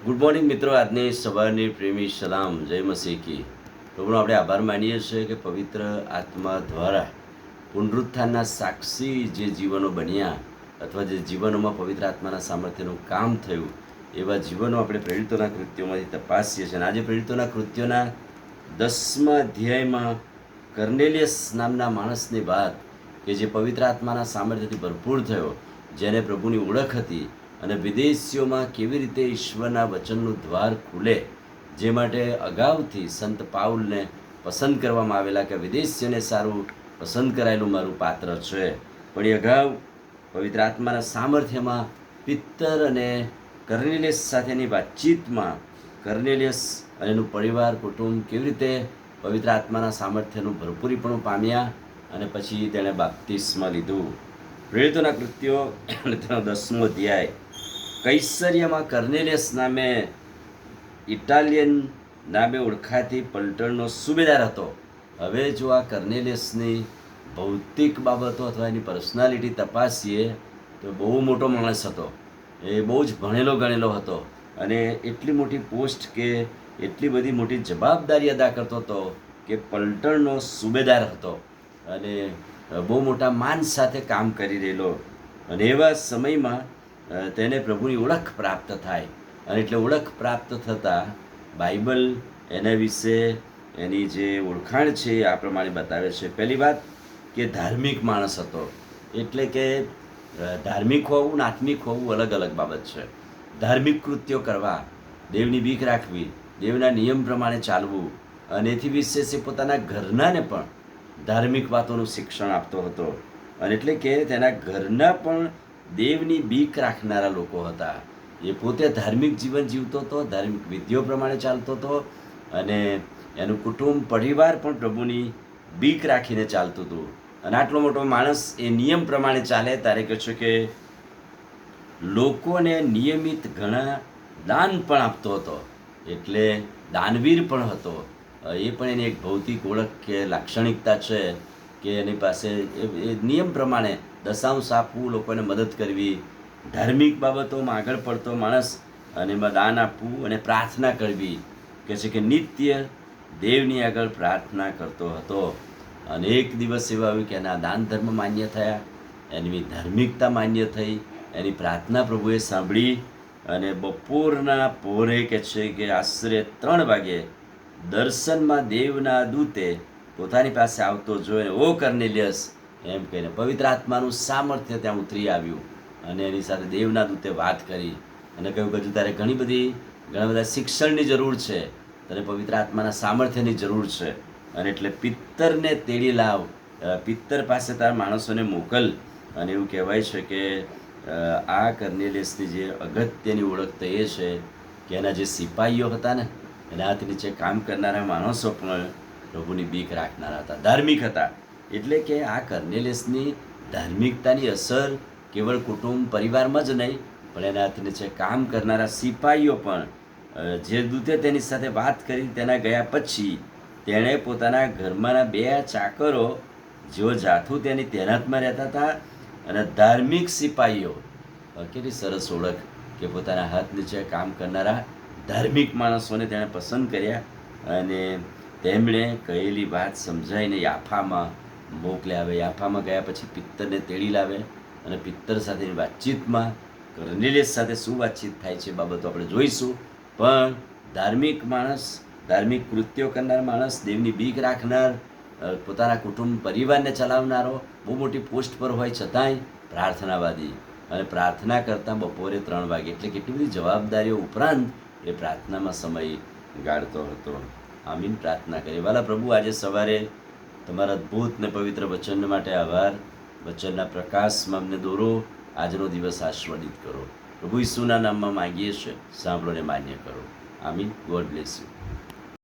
Good morning મિત્રો. આજની સવારની પ્રેમી સલામ, જય મસીહ કી. પ્રભુનો આપણે આભાર માનીએ છીએ કે પવિત્ર આત્મા દ્વારા પુનરુત્થાનના સાક્ષી જે જીવનો બન્યા અથવા જે જીવનોમાં પવિત્ર આત્માના સામર્થ્યનું કામ થયું એવા જીવનો આપણે પ્રેરિતોના કૃત્યોમાંથી તપાસીએ છીએ. અને આજે પ્રેરિતોના કૃત્યોના 10મા અધ્યાયમાં કર્નેલિયસ નામના માણસની વાત કે જે પવિત્ર આત્માના સામર્થ્યથી ભરપૂર થયો, જેને પ્રભુની ઓળખ હતી અને વિદેશીઓમાં કેવી રીતે ઈશ્વરના વચનનું દ્વાર ખુલે, જે માટે અગાઉથી સંત પાઉલને પસંદ કરવામાં આવેલા કે વિદેશીઓને સારું પસંદ કરાયેલું મારું પાત્ર છે. પણ એ અગાઉ પવિત્ર આત્માના સામર્થ્યમાં પિત્તર અને કર્નેલિયસ સાથેની વાતચીતમાં કર્નેલિયસ અને એનું પરિવાર કુટુંબ કેવી રીતે પવિત્ર આત્માના સામર્થ્યનું ભરપૂરીપણું પામ્યા અને પછી તેણે બાપ્તિસ્મા લીધું. પ્રેરિતોના કૃત્યો તેનો 10મો અધ્યાય. કૈસરિયામાં કર્નેલિયસ નામે ઇટાલિયન નામે ઓળખાતી પલટણનો સુબેદાર હતો. હવે જો આ કર્નેલિયસની ભૌતિક બાબતો અથવા એની પર્સનાલિટી તપાસીએ તો બહુ મોટો માણસ હતો. એ બહુ જ ભણેલો ગણેલો હતો અને એટલી મોટી પોસ્ટ કે એટલી બધી મોટી જવાબદારી અદા કરતો હતો કે પલટણનો સુબેદાર હતો અને બહુ મોટા માન સાથે કામ કરી રહેલો. અને એવા સમયમાં તેને પ્રભુની ઓળખ પ્રાપ્ત થાય અને એટલે ઓળખ પ્રાપ્ત થતાં બાઇબલ એના વિશે એની જે ઓળખાણ છે આ પ્રમાણે બતાવે છે. પહેલી વાત કે ધાર્મિક માણસ હતો. એટલે કે ધાર્મિક હોવું ને આત્મિક હોવું અલગ અલગ બાબત છે. ધાર્મિક કૃત્યો કરવા, દેવની બીક રાખવી, દેવના નિયમ પ્રમાણે ચાલવું અને એથી વિશેષ એ પોતાના ઘરનાને પણ ધાર્મિક વાતોનું શિક્ષણ આપતો હતો. અને એટલે કે તેના ઘરના પણ દેવની બીક રાખનારા લોકો હતા. એ પોતે ધાર્મિક જીવન જીવતો હતો, ધાર્મિક વિધિઓ પ્રમાણે ચાલતો હતો અને એનું કુટુંબ પરિવાર પણ પ્રભુની બીક રાખીને ચાલતું હતું. અને આટલો મોટો માણસ એ નિયમ પ્રમાણે ચાલે ત્યારે કહે છે કે લોકોને નિયમિત ઘણા દાન પણ આપતો હતો. એટલે દાનવીર પણ હતો. એ પણ એની એક ભૌતિક ઓળખ કે લાક્ષણિકતા છે કે એની પાસે એ નિયમ પ્રમાણે દશાંશ આપવું, લોકોને મદદ કરવી, ધાર્મિક બાબતોમાં આગળ પડતો માણસ અને એમાં દાન આપવું અને પ્રાર્થના કરવી. કહે છે કે નિત્ય દેવની આગળ પ્રાર્થના કરતો હતો. અને એક દિવસ એવા આવ્યું કે એના દાન ધર્મ માન્ય થયા, એની ધાર્મિકતા માન્ય થઈ, એની પ્રાર્થના પ્રભુએ સાંભળી અને બપોરના પહોરે કહે છે કે આશરે 3 વાગે દર્શનમાં દેવના દૂતે પોતાની પાસે આવતો જોઈને, ઓ કર્નેલિયસ એમ કહીને પવિત્ર આત્માનું સામર્થ્ય ત્યાં ઉતરી આવ્યું અને એની સાથે દેવના દૂતે વાત કરી અને કહ્યું કે હજુ તારે ઘણા બધા શિક્ષણની જરૂર છે, તને પવિત્ર આત્માના સામર્થ્યની જરૂર છે અને એટલે પિત્તરને તેડી લાવ, પિત્તર પાસે તારા માણસોને મોકલ. અને એવું કહેવાય છે કે આ કર્નેલિયસની જે અગત્યની ઓળખ તો એ છે કે એના જે સિપાહીઓ હતા ને, એના હાથ નીચે કામ કરનારા માણસો પણ પ્રભુની બીક રાખનારા હતા, ધાર્મિક હતા. એટલે કે આ કર્નેલિયસની ધાર્મિકતાની અસર કેવળ કુટુંબ પરિવારમાં જ નહીં, પણ એના હાથ નીચે કામ કરનારા સિપાહીઓ પણ, જે દૂતે તેની સાથે વાત કરી તેના ગયા પછી તેણે પોતાના ઘરમાંના 2 ચાકરો જેઓ જાથું તેની તૈનાતમાં રહેતા હતા અને ધાર્મિક સિપાહીઓ. કેટલી સરસ ઓળખ કે પોતાના હાથ નીચે કામ કરનારા ધાર્મિક માણસોને તેણે પસંદ કર્યા અને તેમણે કહેલી વાત સમજાવીને યાફામાં મોકલ્યા. હવે યાફામાં ગયા પછી પિત્તરને તેડી લાવે અને પિત્તર સાથેની વાતચીતમાં કર્નેલિયસ સાથે શું વાતચીત થાય છે બાબતો આપણે જોઈશું. પણ ધાર્મિક માણસ, ધાર્મિક કૃત્યો કરનાર માણસ, દેવની બીક રાખનાર, પોતાના કુટુંબ પરિવારને ચલાવનારો, બહુ મોટી પોસ્ટ પર હોય છતાંય પ્રાર્થનાવાદી અને પ્રાર્થના કરતાં બપોરે 3 વાગે, એટલે કેટલી બધી જવાબદારીઓ ઉપરાંત એ પ્રાર્થનામાં સમય ગાળતો હતો. આમીન. પ્રાર્થના કરીએ. વાલા પ્રભુ, આજે સવારે તમારા અદ્ભુત ને પવિત્ર વચન માટે આભાર. વચનના પ્રકાશમાં અમને દોરો, આજનો દિવસ આશીર્વાદિત કરો. પ્રભુ ઈસુના નામમાં માંગીએ છીએ, સાંભળો ને માન્ય કરો. આમીન. God bless you.